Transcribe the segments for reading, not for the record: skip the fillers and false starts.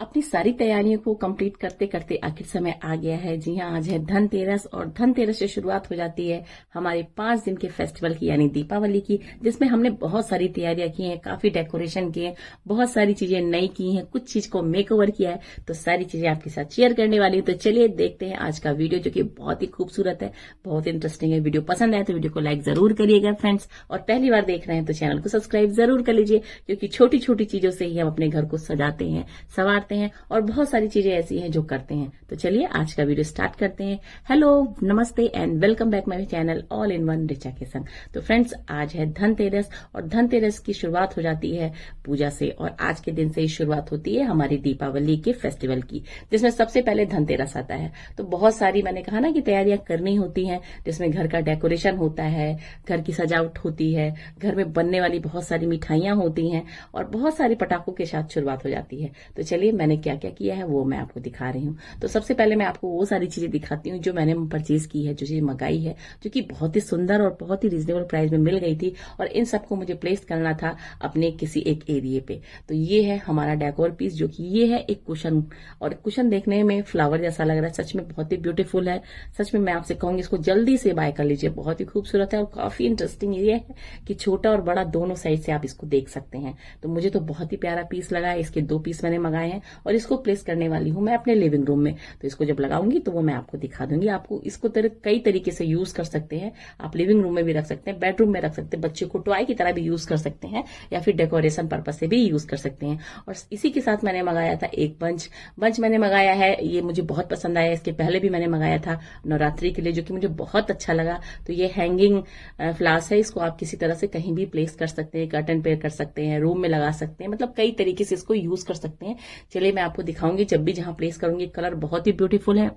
अपनी सारी तैयारियों को कंप्लीट करते करते आखिर समय आ गया है। जी हाँ, आज है धनतेरस और धनतेरस से शुरुआत हो जाती है हमारे 5 दिन के फेस्टिवल की यानी दीपावली की, जिसमें हमने बहुत सारी तैयारियां की हैं, काफी डेकोरेशन किए, बहुत सारी चीजें नई की हैं, कुछ चीज को मेकओवर किया है। तो सारी चीजें आपके साथ शेयर करने वाली हूँ। तो चलिए देखते हैं आज का वीडियो, जो कि बहुत ही खूबसूरत है, बहुत इंटरेस्टिंग है। वीडियो पसंद आए तो वीडियो को लाइक जरूर करिएगा फ्रेंड्स, और पहली बार देख रहे हैं तो चैनल को सब्सक्राइब जरूर कर लीजिए, क्योंकि छोटी छोटी चीजों से ही हम अपने घर को सजाते हैं, संवारते हैं और बहुत सारी चीजें ऐसी हैं जो करते हैं। तो चलिए आज का वीडियो स्टार्ट करते हैं। हेलो, नमस्ते and welcome back my channel all in one Richa के संग। तो फ्रेंड्स, आज है धनतेरस और धनतेरस की शुरुआत हो जाती है पूजा से, और आज के दिन से ही शुरुआत होती है हमारी दीपावली के फेस्टिवल की, जिसमें सबसे पहले धनतेरस आता है। तो बहुत सारी, मैंने कहा ना कि तैयारियां करनी होती हैं, जिसमें घर का डेकोरेशन होता है, घर की सजावट होती है, घर में बनने वाली बहुत सारी मिठाइयां होती हैं और बहुत सारे पटाखों के साथ शुरुआत हो जाती है। तो चलिए मैंने क्या क्या किया है वो मैं आपको दिखा रही हूँ। तो सबसे पहले मैं आपको वो सारी चीजें दिखाती हूँ जो मैंने परचेज की है, जो चीज मंगाई है, जो कि बहुत ही सुंदर और बहुत ही रीजनेबल प्राइस में मिल गई थी, और इन सबको मुझे प्लेस करना था अपने किसी एक एरिया पे। तो ये है हमारा डेकोर पीस, जो कि ये है एक कुशन, और कुशन देखने में फ्लावर जैसा लग रहा है, सच में बहुत ही ब्यूटीफुल है। सच में मैं आपसे कहूंगी इसको जल्दी से बाय कर लीजिए, बहुत ही खूबसूरत है और काफी इंटरेस्टिंग ये है कि छोटा और बड़ा दोनों साइड से आप इसको देख सकते हैं। तो मुझे तो बहुत ही प्यारा पीस लगा है। इसके 2 पीस मैंने मंगाए हैं और इसको प्लेस करने वाली हूं मैं अपने लिविंग रूम में। तो इसको जब लगाऊंगी तो वो मैं आपको दिखा दूंगी। आपको इसको कई तरीके से यूज कर सकते हैं। आप लिविंग रूम में भी रख सकते हैं, बेडरूम में रख सकते हैं, बच्चे को टॉय की तरह भी यूज कर सकते हैं, या फिर डेकोरेशन पर्पज से भी यूज कर सकते हैं। और इसी के साथ मैंने मंगाया था एक बंच मैंने मंगाया है। ये मुझे बहुत पसंद आया। इसके पहले भी मैंने मंगाया था नवरात्रि के लिए, जो कि मुझे बहुत अच्छा लगा। तो ये हैंगिंग फ्लावर्स है, इसको आप किसी तरह से कहीं भी प्लेस कर सकते हैं, कर्टन पे कर सकते हैं, रूम में लगा सकते हैं, मतलब कई तरीके से इसको यूज कर सकते हैं। चलिए मैं आपको दिखाऊंगी जब भी जहां प्लेस करूंगी। कलर बहुत ही ब्यूटीफुल है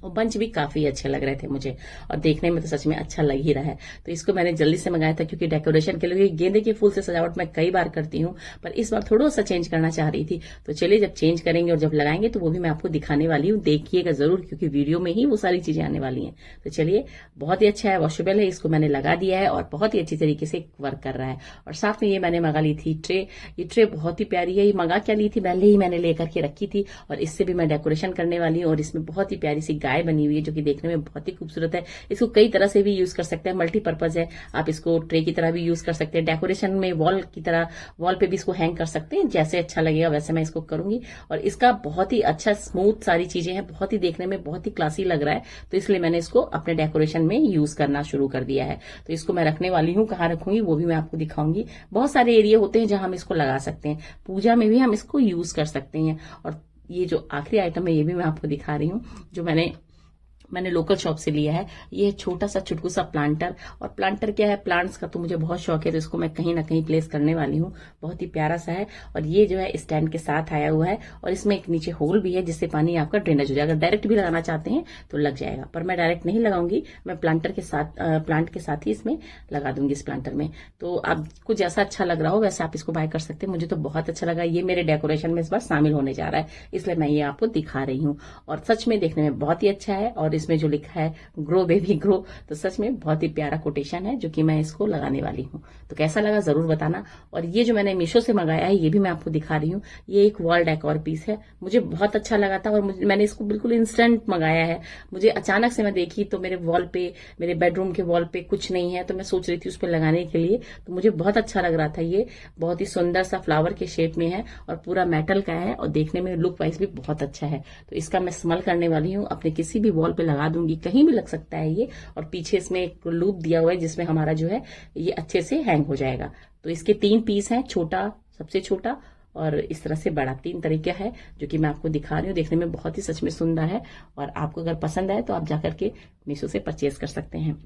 और बंच भी काफी अच्छे लग रहे थे मुझे, और देखने में तो सच में अच्छा लग ही रहा है। तो इसको मैंने जल्दी से मंगाया था, क्योंकि डेकोरेशन के लिए गेंदे के फूल से सजावट मैं कई बार करती हूँ, पर इस बार थोड़ा सा चेंज करना चाह रही थी। तो चलिए जब चेंज करेंगे और जब लगाएंगे तो वो भी मैं आपको दिखाने वाली हूँ, देखिएगा जरूर, क्योंकि वीडियो में ही वो सारी चीजें आने वाली हैं। तो चलिए, बहुत ही अच्छा है, वॉशेबल है, इसको मैंने लगा दिया है और बहुत ही अच्छी तरीके से वर्क कर रहा है। और साथ में ये मैंने मंगा ली थी ट्रे। ये ट्रे बहुत ही प्यारी है। ये मंगा क्या ली थी, पहले ही मैंने लेकर के रखी थी, और इससे भी मैं डेकोरेशन करने वाली हूँ। और इसमें बहुत ही प्यारी सी गाय बनी हुई है, जो कि देखने में बहुत ही खूबसूरत है। इसको कई तरह से भी यूज कर सकते हैं, मल्टीपर्पज है। आप इसको ट्रे की तरह भी यूज कर सकते हैं, डेकोरेशन में वॉल की तरह, वॉल पे भी इसको हैंग कर सकते हैं, जैसे अच्छा लगेगा वैसे मैं इसको करूंगी। और इसका बहुत ही अच्छा स्मूथ सारी चीजें हैं, बहुत ही देखने में बहुत ही क्लासी लग रहा है। तो इसलिए मैंने इसको अपने डेकोरेशन में यूज करना शुरू कर दिया है। तो इसको मैं रखने वाली हूँ, कहाँ रखूंगी वो भी मैं आपको दिखाऊंगी। बहुत सारे एरिया होते हैं जहां हम इसको लगा सकते हैं, पूजा में भी हम इसको यूज कर सकते हैं। और ये जो आखिरी आइटम है ये भी मैं आपको दिखा रही हूँ, जो मैंने लोकल शॉप से लिया है। ये छोटा सा चुटकू सा प्लांटर, और प्लांटर क्या है, प्लांट्स का तो मुझे बहुत शौक है, तो इसको मैं कहीं ना कहीं प्लेस करने वाली हूँ। बहुत ही प्यारा सा है, और ये जो है स्टैंड के साथ आया हुआ है, और इसमें एक नीचे होल भी है, जिससे पानी आपका ड्रेनेज हो जाएगा। डायरेक्ट भी लगाना चाहते हैं तो लग जाएगा, पर मैं डायरेक्ट नहीं लगाऊंगी, मैं प्लांट के साथ ही इसमें लगा दूंगी, इस प्लांटर में। तो आपको जैसा अच्छा लग रहा हो वैसे आप इसको बाय कर सकते हैं। मुझे तो बहुत अच्छा लगा, ये मेरे डेकोरेशन में इस बार शामिल होने जा रहा है, इसलिए मैं ये आपको दिखा रही हूँ। और सच में देखने में बहुत ही अच्छा है, और इसमें जो लिखा है ग्रो बेबी ग्रो, तो सच में बहुत ही प्यारा कोटेशन है, जो कि मैं इसको लगाने वाली हूँ। तो कैसा लगा जरूर बताना। और ये जो मैंने मीशो से मंगाया है ये भी मैं आपको दिखा रही हूँ। ये एक वॉल डेकोर पीस है, मुझे बहुत अच्छा लगा था, और मैंने इसको बिल्कुल इंस्टेंट मंगाया है। मुझे अचानक से मैं देखी तो मेरे वॉल पे, मेरे बेडरूम के वॉल पे कुछ नहीं है, तो मैं सोच रही थी उस पर लगाने के लिए, तो मुझे बहुत अच्छा लग रहा था। ये बहुत ही सुंदर सा फ्लावर के शेप में है, और पूरा मेटल का है, और देखने में लुक वाइज भी बहुत अच्छा है। तो इसका मैं इस्तेमाल करने वाली हूँ, अपने किसी भी वॉल पे लगा दूंगी, कहीं भी लग सकता है ये। और पीछे इसमें एक लूप दिया हुआ है, जिसमें हमारा जो है ये अच्छे से हैंग हो जाएगा। तो इसके 3 पीस हैं, छोटा, सबसे छोटा, और इस तरह से बड़ा, 3 तरीका है, जो कि मैं आपको दिखा रही हूँ। देखने में बहुत ही सच में सुंदर है, और आपको अगर पसंद आए तो आप जाकर के मीशो से परचेज कर सकते हैं।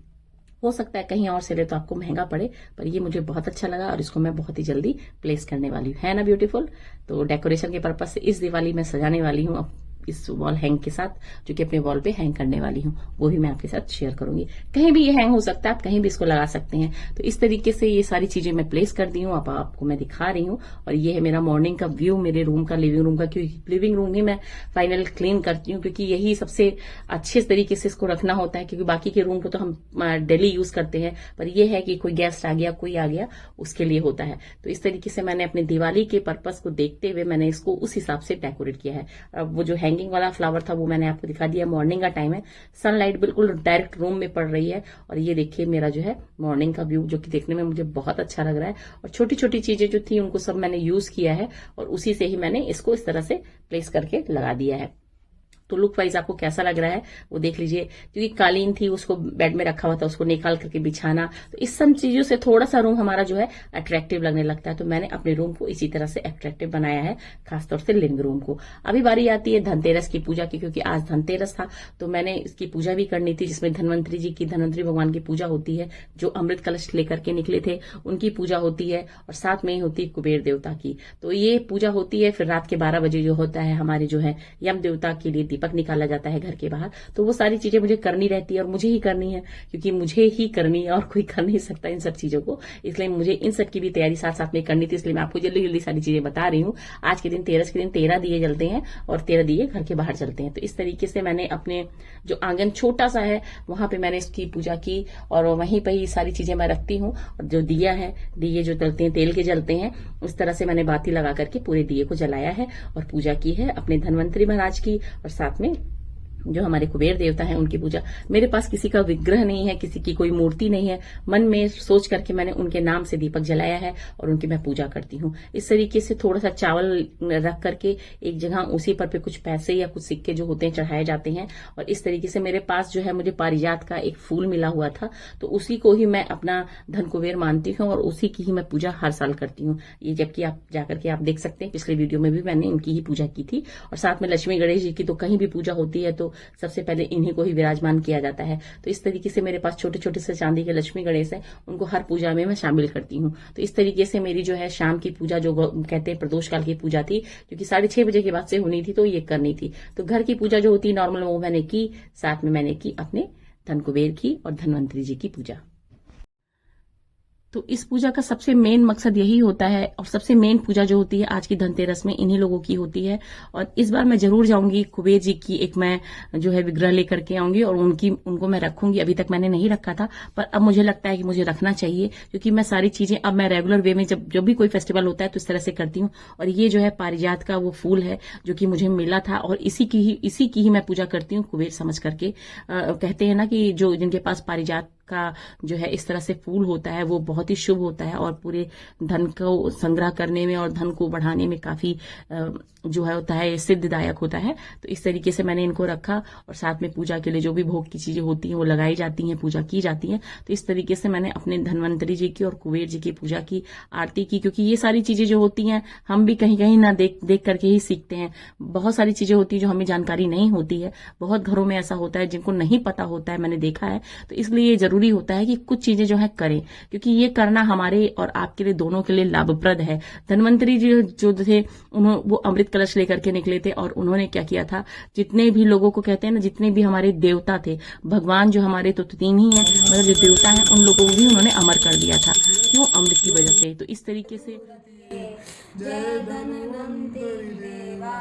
हो सकता है कहीं और से ले तो आपको महंगा पड़े, पर ये मुझे बहुत अच्छा लगा, और इसको मैं बहुत ही जल्दी प्लेस करने वाली हूँ। है ना ब्यूटीफुल। तो डेकोरेशन के पर्पज से इस दिवाली में सजाने वाली हूँ इस वॉल हैंग के साथ, जो कि अपने वॉल पे हैंग करने वाली हूँ, वो भी मैं आपके साथ शेयर करूंगी। कहीं भी ये हैंग हो सकता है, आप कहीं भी इसको लगा सकते हैं। तो इस तरीके से ये सारी चीजें मैं प्लेस कर दी हूँ, आपको मैं दिखा रही हूँ। और ये है मेरा मॉर्निंग का व्यू मेरे रूम का, लिविंग रूम का, क्योंकि लिविंग रूम ही मैं फाइनल क्लीन करती हूँ, क्योंकि यही सबसे अच्छे तरीके से इसको रखना होता है, क्योंकि बाकी के रूम को तो हम डेली यूज करते हैं, पर यह है कि कोई गेस्ट आ गया, कोई आ गया, उसके लिए होता है। तो इस तरीके से मैंने अपने दिवाली के पर्पस को देखते हुए मैंने इसको उस हिसाब से डेकोरेट किया है। अब वो जो हैंगिंग वाला फ्लावर था वो मैंने आपको दिखा दिया। मॉर्निंग का टाइम है, सनलाइट बिल्कुल डायरेक्ट रूम में पड़ रही है, और ये देखिए मेरा जो है मॉर्निंग का व्यू, जो कि देखने में मुझे बहुत अच्छा लग रहा है। और छोटी छोटी चीजें जो थी उनको सब मैंने यूज किया है, और उसी से ही मैंने इसको इस तरह से प्लेस करके लगा दिया है। तो लुक वाइज आपको कैसा लग रहा है वो देख लीजिए। क्योंकि कालीन थी, उसको बेड में रखा हुआ था, उसको निकाल करके बिछाना, तो इस सब चीजों से थोड़ा सा रूम हमारा जो है अट्रैक्टिव लगने लगता है। तो मैंने अपने रूम को इसी तरह से अट्रैक्टिव बनाया है, खासतौर से लिविंग रूम को। अभी बारी आती है धनतेरस की पूजा की, क्योंकि आज धनतेरस था, तो मैंने इसकी पूजा भी करनी थी, जिसमें धनवंतरी जी की, धनवंतरी भगवान की पूजा होती है, जो अमृत कलश लेकर के निकले थे उनकी पूजा होती है, और साथ में ही होती है कुबेर देवता की। तो ये पूजा होती है। फिर रात के 12 बजे जो होता है हमारे जो है यम देवता के लिए दीपक निकाला जाता है घर के बाहर। तो वो सारी चीजें मुझे करनी रहती है, और मुझे ही करनी है, क्योंकि मुझे ही करनी है और कोई कर नहीं सकता इन सब चीजों को। इसलिए मुझे इन सब की भी तैयारी साथ साथ में करनी थी, इसलिए मैं आपको जल्दी जल्दी सारी चीजें बता रही हूँ। आज के दिन, तेरस के दिन 13 दिए जलते हैं, और 13 दिए घर के बाहर जलते हैं। तो इस तरीके से मैंने अपने जो आंगन छोटा सा है वहां पे मैंने इसकी पूजा की, और वहीं पर ही सारी चीजें मैं रखती हूँ। और जो दिया है, दिए जो जलते हैं तेल के जलते हैं, उस तरह से मैंने बाती लगा करके पूरे दिए को जलाया है, और पूजा की है अपने धनवंतरी महाराज की, और साथ में जो हमारे कुबेर देवता हैं उनकी पूजा। मेरे पास किसी का विग्रह नहीं है, किसी की कोई मूर्ति नहीं है, मन में सोच करके मैंने उनके नाम से दीपक जलाया है, और उनकी मैं पूजा करती हूँ। इस तरीके से थोड़ा सा चावल रख करके एक जगह उसी पर पे कुछ पैसे या कुछ सिक्के जो होते हैं चढ़ाए जाते हैं। और इस तरीके से मेरे पास जो है मुझे पारिजात का एक फूल मिला हुआ था, तो उसी को ही मैं अपना धन कुबेर मानती हूँ, और उसी की ही मैं पूजा हर साल करती हूँ। ये जबकि आप जाकर के आप देख सकते हैं, पिछले वीडियो में भी मैंने इनकी ही पूजा की थी। और साथ में लक्ष्मी गणेश जी की तो कहीं भी पूजा होती है तो सबसे पहले इन्हीं को ही विराजमान किया जाता है। तो इस तरीके से मेरे पास छोटे छोटे से चांदी के लक्ष्मी गणेश हैं, उनको हर पूजा में मैं शामिल करती हूँ। तो इस तरीके से मेरी जो है शाम की पूजा, जो कहते हैं प्रदोष काल की पूजा थी, क्योंकि 6:30 बजे के बाद से होनी थी, तो ये करनी थी। तो घर की पूजा जो होती है नॉर्मल, वो मैंने की, साथ में मैंने की अपने धन कुबेर की और धनवंतरी जी की पूजा। तो इस पूजा का सबसे मेन मकसद यही होता है, और सबसे मेन पूजा जो होती है आज की धनतेरस में इन्हीं लोगों की होती है। और इस बार मैं जरूर जाऊंगी, कुबेर जी की एक मैं जो है विग्रह लेकर के आऊंगी, और उनको मैं रखूंगी। अभी तक मैंने नहीं रखा था, पर अब मुझे लगता है कि मुझे रखना चाहिए, क्योंकि मैं सारी चीजें अब मैं रेगुलर वे में जब भी कोई फेस्टिवल होता है तो इस तरह से करती हूँ। और ये जो है पारिजात का वो फूल है जो कि मुझे मिला था, और इसी की ही मैं पूजा करती हूँ कुबेर समझ करके। कहते हैं ना कि जो जिनके पास पारिजात का जो है इस तरह से फूल होता है वो बहुत ही शुभ होता है, और पूरे धन को संग्रह करने में और धन को बढ़ाने में काफी जो है होता है सिद्धदायक होता है। तो इस तरीके से मैंने इनको रखा, और साथ में पूजा के लिए जो भी भोग की चीजें होती हैं वो लगाई जाती हैं, पूजा की जाती है। तो इस तरीके से मैंने अपने धनवंतरी जी की और कुबेर जी की पूजा की, आरती की, क्योंकि ये सारी चीजें जो होती हैं हम भी कहीं कहीं ना देख करके ही सीखते हैं। बहुत सारी चीजें होती है जो हमें जानकारी नहीं होती है, बहुत घरों में ऐसा होता है जिनको नहीं पता होता है, मैंने देखा है। तो इसलिए जरूरी होता है कि कुछ चीजें जो है करें, क्योंकि ये करना हमारे और आपके लिए दोनों के लिए लाभप्रद है। धनवंतरी जी जो थे वो अमृत कलश लेकर के निकले थे, और उन्होंने क्या किया था, जितने भी लोगों को कहते हैं ना, जितने भी हमारे देवता थे, भगवान जो हमारे तो 3 ही है, मतलब जो देवता है उन लोगों को भी उन्होंने अमर कर दिया था। क्यों? अमृत की वजह से। तो इस तरीके से जय धन्वंतरि देवा,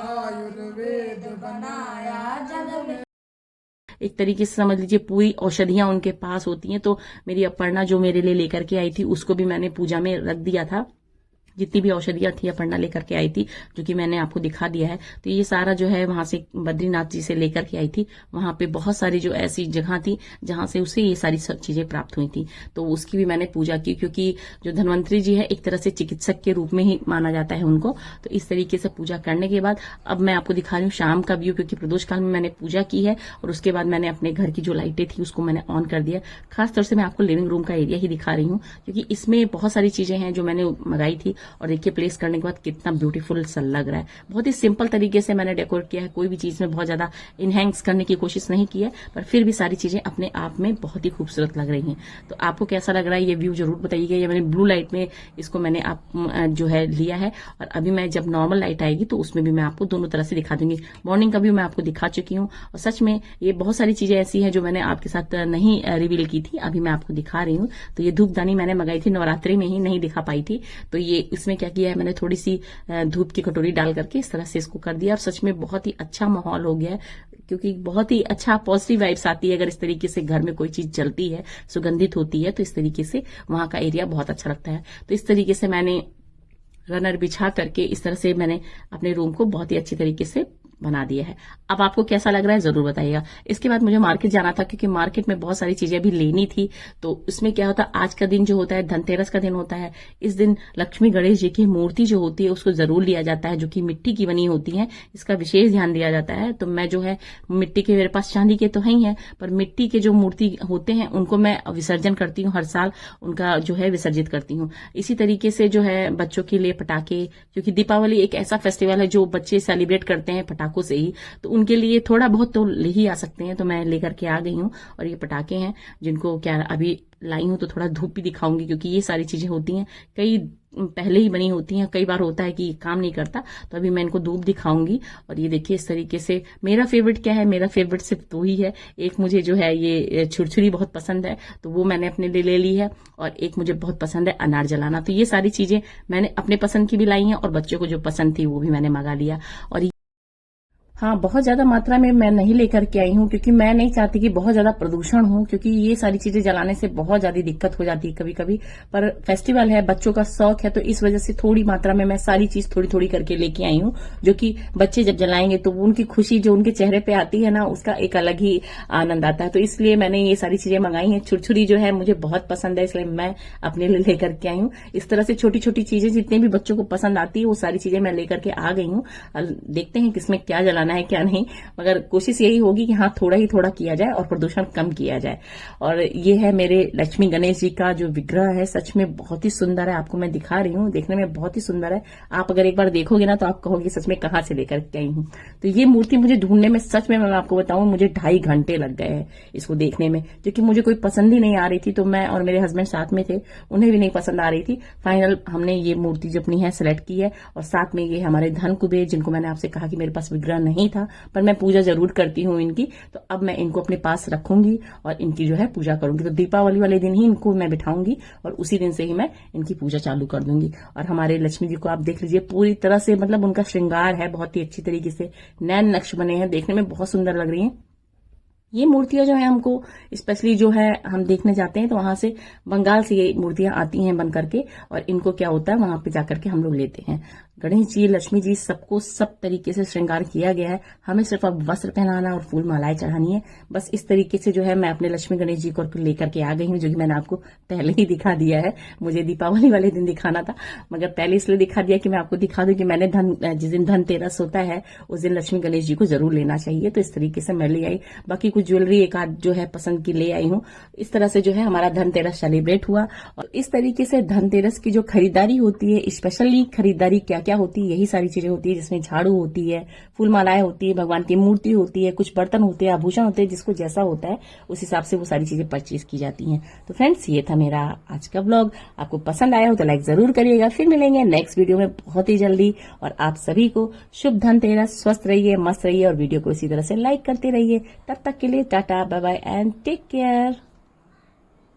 आयुर्वेद बनाया जग में। एक तरीके से समझ लीजिए पूरी औषधियां उनके पास होती हैं। तो मेरी अपर्णा जो मेरे लिए लेकर के आई थी, उसको भी मैंने पूजा में रख दिया था। जितनी भी औषधियां थी अपर्णा लेकर के आई थी, जो कि मैंने आपको दिखा दिया है। तो ये सारा जो है वहां से बद्रीनाथ जी से लेकर के आई थी। वहां पे बहुत सारी जो ऐसी जगह थी जहां से उसे ये सारी चीजें प्राप्त हुई थी, तो उसकी भी मैंने पूजा की, क्योंकि जो धनवंतरी जी है एक तरह से चिकित्सक के रूप में ही माना जाता है उनको। तो इस तरीके से पूजा करने के बाद अब मैं आपको दिखा रही हूँ शाम का व्यू, क्योंकि प्रदोष काल में मैंने पूजा की है, और उसके बाद मैंने अपने घर की जो लाइटें थी उसको मैंने ऑन कर दिया। खासतौर से मैं आपको लिविंग रूम का एरिया ही दिखा रही हूँ, क्योंकि इसमें बहुत सारी चीजें हैं जो मैंने मंगाई थी, और देखिए प्लेस करने के बाद कितना ब्यूटीफुल सा लग रहा है। बहुत ही सिंपल तरीके से मैंने डेकोरेट किया है, कोई भी चीज में बहुत ज्यादा इनहेंस करने की कोशिश नहीं की है, पर फिर भी सारी चीजें अपने आप में बहुत ही खूबसूरत लग रही हैं। तो आपको कैसा लग रहा है ये व्यू जरूर बताइएगा। ये मैंने ब्लू लाइट में इसको मैंने आप जो है लिया है, और अभी मैं जब नॉर्मल लाइट आएगी तो उसमें भी मैं आपको दोनों तरह से दिखा दूंगी। मॉर्निंग का व्यू मैं आपको दिखा चुकी हूँ, और सच में ये बहुत सारी चीजें ऐसी हैं जो मैंने आपके साथ नहीं रिवील की थी, अभी मैं आपको दिखा रही हूँ। तो ये धूपदानी मैंने मंगाई थी नवरात्रि में ही, नहीं दिखा पाई थी, तो ये इसमें क्या किया है मैंने थोड़ी सी धूप की कटोरी डाल करके इस तरह से इसको कर दिया, और सच में बहुत ही अच्छा माहौल हो गया है, क्योंकि बहुत ही अच्छा पॉजिटिव वाइब्स आती है अगर इस तरीके से घर में कोई चीज जलती है, सुगंधित होती है, तो इस तरीके से वहां का एरिया बहुत अच्छा लगता है। तो इस तरीके से मैंने रनर बिछा करके इस तरह से मैंने अपने रूम को बहुत ही अच्छी तरीके से बना दिया है। अब आपको कैसा लग रहा है जरूर बताइएगा। इसके बाद मुझे मार्केट जाना था, क्योंकि मार्केट में बहुत सारी चीजें भी लेनी थी। तो उसमें क्या होता है, आज का दिन जो होता है धनतेरस का दिन होता है। इस दिन लक्ष्मी गणेश जी की मूर्ति जो होती है उसको जरूर लिया जाता है, जो कि मिट्टी की बनी होती है, इसका विशेष ध्यान दिया जाता है। तो मैं जो है मिट्टी के, मेरे पास चांदी के तो है ही है, पर मिट्टी के जो मूर्ति होते हैं उनको मैं विसर्जन करती हूँ, हर साल उनका जो है विसर्जित करती हूँ। इसी तरीके से जो है बच्चों के लिए पटाखे, क्योंकि दीपावली एक ऐसा फेस्टिवल है जो बच्चे सेलिब्रेट करते हैं पटाखों से ही, तो उनके लिए थोड़ा बहुत तो ले ही आ सकते हैं। तो मैं लेकर के आ गई हूँ, और ये पटाखे हैं जिनको क्या अभी लाई हूं, तो थोड़ा धूप भी दिखाऊंगी, क्योंकि ये सारी चीजें होती हैं कई पहले ही बनी होती हैं, कई बार होता है कि काम नहीं करता, तो अभी मैं इनको धूप दिखाऊंगी। और ये देखिए इस तरीके से मेरा फेवरेट क्या है, मेरा फेवरेट सिर्फ दो ही है। एक मुझे जो है ये छुरछुरी बहुत पसंद है, तो वो मैंने अपने लिए ले ली है, और एक मुझे बहुत पसंद है अनार जलाना। तो ये सारी चीजें मैंने अपने पसंद की भी लाई हैं, और बच्चों को जो पसंद थी वो भी मैंने मंगा लिया। और हाँ, बहुत ज्यादा मात्रा में मैं नहीं लेकर के आई हूँ, क्योंकि मैं नहीं चाहती कि बहुत ज्यादा प्रदूषण हो, क्योंकि ये सारी चीजें जलाने से बहुत ज्यादा दिक्कत हो जाती है कभी कभी। पर फेस्टिवल है, बच्चों का शौक है, तो इस वजह से थोड़ी मात्रा में मैं सारी चीज थोड़ी थोड़ी करके लेके आई हूँ, जो कि बच्चे जब जलाएंगे तो उनकी खुशी जो उनके चेहरे पे आती है ना, उसका एक अलग ही आनंद आता है। तो इसलिए मैंने ये सारी चीजें मंगाई हैं। छुरछुरी जो है मुझे बहुत पसंद है, इसलिए मैं अपने लिए लेकर के आई हूँ। इस तरह से छोटी छोटी चीजें जितनी भी बच्चों को पसंद आती है वो सारी चीजें मैं लेकर के आ गई हूँ। देखते हैं किसमें क्या जलाना है क्या नहीं, मगर कोशिश यही होगी कि हाँ थोड़ा ही थोड़ा किया जाए और प्रदूषण कम किया जाए। और ये है मेरे लक्ष्मी गणेश जी का जो विग्रह है, सच में बहुत ही सुंदर है, आपको मैं दिखा रही हूँ, देखने में बहुत ही सुंदर है। आप अगर एक बार देखोगे ना तो आप कहोगे सच में कहाँ से लेकर के आई हूँ। तो ये मूर्ति मुझे ढूंढने में सच में मैं आपको बताऊं मुझे 2.5 घंटे लग गए हैं इसको देखने में, क्योंकि मुझे कोई पसंद ही नहीं आ रही थी। तो मैं और मेरे हस्बैंड साथ में थे, उन्हें भी नहीं पसंद आ रही थी। फाइनल हमने ये मूर्ति जो अपनी है सिलेक्ट की है, और साथ में ये हमारे धन कुबेर, जिनको मैंने आपसे कहा कि मेरे पास विग्रह नहीं था, पर मैं पूजा जरूर करती हूँ इनकी, तो अब मैं इनको अपने पास रखूंगी और इनकी जो है पूजा करूंगी। तो दीपावली वाले दिन ही इनको मैं बिठाऊंगी, और उसी दिन से ही मैं इनकी पूजा चालू कर दूंगी। और हमारे लक्ष्मी जी को आप देख लीजिए, पूरी तरह से मतलब उनका श्रृंगार है, बहुत ही अच्छी तरीके से नैन नक्श बने हैं, देखने में बहुत सुंदर लग रही हैं। ये मूर्तियां जो है हमको स्पेशली जो है हम देखने जाते हैं, तो वहां से बंगाल से ये मूर्तियां आती हैं बन करके, और इनको क्या होता है वहां पे जाकर के हम लोग लेते हैं। गणेश जी, लक्ष्मी जी, सबको सब तरीके से श्रृंगार किया गया है। हमें सिर्फ अब वस्त्र पहनाना और फूल मालाएं चढ़ानी है, बस इस तरीके से जो है मैं अपने लक्ष्मी गणेश जी को लेकर के आ गई हूँ, जो कि मैंने आपको पहले ही दिखा दिया है। मुझे दीपावली वाले दिन दिखाना था, मगर पहले इसलिए दिखा दिया कि मैं आपको दिखा दूं कि मैंने जिस दिन धनतेरस होता है उस दिन लक्ष्मी गणेश जी को जरूर लेना चाहिए। तो इस तरीके से मैं ले आई, बाकी कुछ ज्वेलरी एक आध जो है पसंद की ले आई हूँ। इस तरह से जो है हमारा धनतेरस सेलिब्रेट हुआ। और इस तरीके से धनतेरस की जो खरीदारी होती है, स्पेशली खरीदारी क्या क्या होती है, यही सारी चीजें होती है, जिसमें झाड़ू होती है, फूल मालाएं होती है, भगवान की मूर्ति होती है, कुछ बर्तन होते हैं, आभूषण होते हैं, जिसको जैसा होता है उस हिसाब से वो सारी चीजें परचेज की जाती हैं। तो फ्रेंड्स, ये था मेरा आज का व्लॉग। आपको पसंद आया हो तो लाइक जरूर करिएगा। फिर मिलेंगे नेक्स्ट वीडियो में बहुत ही जल्दी, और आप सभी को शुभ धनतेरस। स्वस्थ रहिए, मस्त रहिए, और वीडियो को इसी तरह से लाइक करते रहिए। तब तक के लिए tata, bye bye and take care.